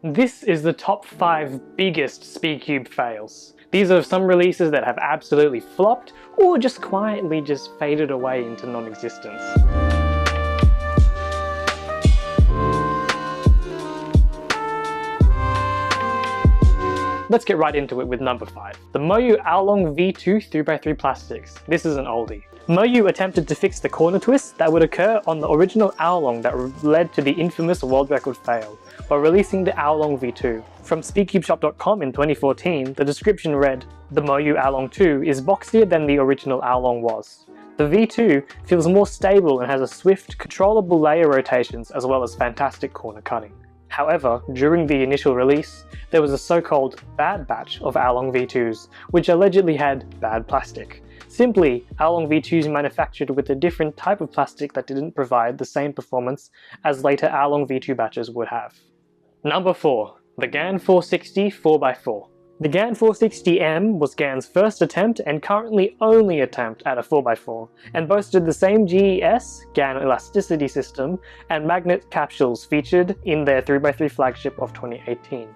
This is the top 5 biggest SpeedCube fails. These are some releases that have absolutely flopped or just quietly faded away into non-existence. Let's get right into it with number 5. The Moyu Aolong V2 3x3 plastics. This is an oldie. Moyu attempted to fix the corner twist that would occur on the original Aolong that led to the infamous world record fail, by releasing the Aolong V2. From SpeedCubeShop.com in 2014, the description read, "The Moyu Aolong 2 is boxier than the original Aolong was. The V2 feels more stable and has a swift, controllable layer rotations as well as fantastic corner cutting." However, during the initial release, there was a so-called bad batch of Aolong V2s, which allegedly had bad plastic. Simply, Aolong V2s manufactured with a different type of plastic that didn't provide the same performance as later Aolong V2 batches would have. Number 4. The GAN 460 4x4. The GAN 460M was GAN's first attempt and currently only attempt at a 4x4, and boasted the same GES, GAN elasticity system, and magnet capsules featured in their 3x3 flagship of 2018.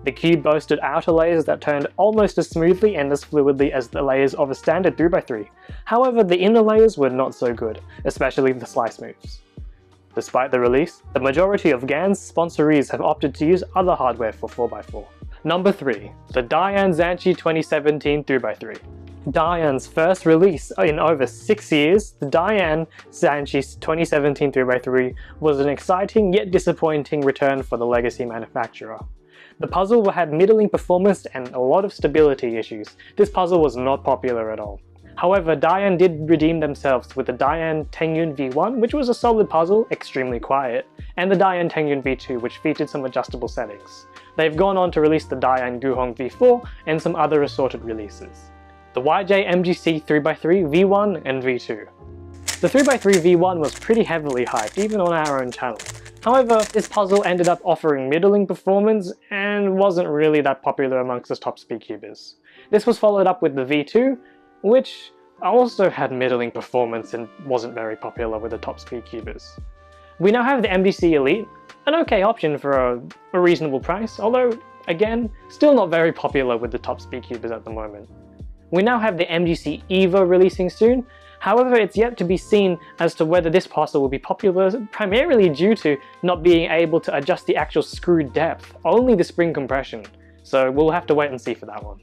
The cube boasted outer layers that turned almost as smoothly and as fluidly as the layers of a standard 3x3. However, the inner layers were not so good, especially the slice moves. Despite the release, the majority of GAN's sponsorees have opted to use other hardware for 4x4. Number 3. The Dayan Zanchi 2017 3x3. Dayan's first release in over 6 years, the Dayan Zanchi 2017 3x3 was an exciting yet disappointing return for the legacy manufacturer. The puzzle had middling performance and a lot of stability issues. This puzzle was not popular at all. However, Dayan did redeem themselves with the Dayan Tengyun V1, which was a solid puzzle, extremely quiet, and the Dayan Tengyun V2, which featured some adjustable settings. They've gone on to release the Dayan Guhong V4 and some other assorted releases. The YJ MGC 3x3 V1 and V2. The 3x3 V1 was pretty heavily hyped, even on our own channel. However, this puzzle ended up offering middling performance and wasn't really that popular amongst the top SpeedCubers. This was followed up with the V2, which also had middling performance and wasn't very popular with the top SpeedCubers. We now have the MGC Elite, an okay option for a reasonable price, although, again, still not very popular with the top SpeedCubers at the moment. We now have the MGC EVO releasing soon. However, it's yet to be seen as to whether this puzzle will be popular, primarily due to not being able to adjust the actual screw depth, only the spring compression, so we'll have to wait and see for that one.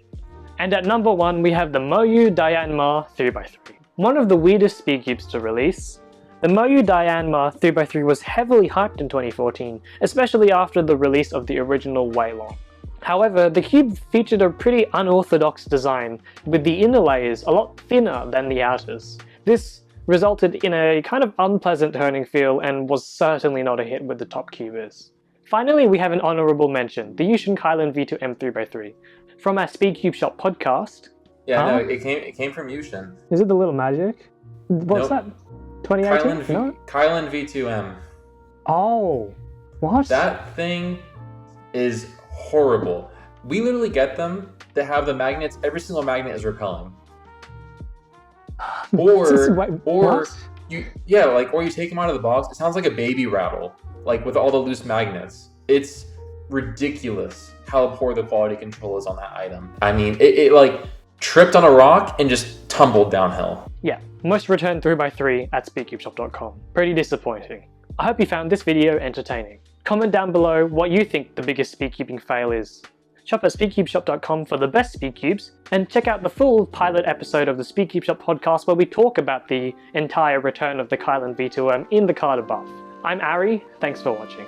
And at number 1 we have the Moyu Dianma 3x3. One of the weirdest SpeedCubes to release. The Moyu Dianma 3x3 was heavily hyped in 2014, especially after the release of the original Wailong. However, the cube featured a pretty unorthodox design, with the inner layers a lot thinner than the outers. This resulted in a kind of unpleasant turning feel and was certainly not a hit with the top cubers. Finally, we have an honorable mention, the Yushin Kailan V2 M3x3. From our SpeedCubeShop podcast. Yeah, no, it came from Yushin. Is it the little magic? What's that? 2018? Kailan V2M. Oh, what? That thing is horrible. We literally get them to have the magnets, every single magnet is repelling. Or you take them out of the box, it sounds like a baby rattle, like with all the loose magnets. It's ridiculous how poor the quality control is on that item. I mean, it like tripped on a rock and just tumbled downhill. Yeah, must return 3x3 at SpeedCubeShop.com. Pretty disappointing. I hope you found this video entertaining. Comment down below what you think the biggest SpeedCubing fail is. Shop at SpeedCubeShop.com for the best SpeedCubes, and check out the full pilot episode of the SpeedCubeShop podcast where we talk about the entire return of the Kailan V2M in the card above. I'm Ari, thanks for watching.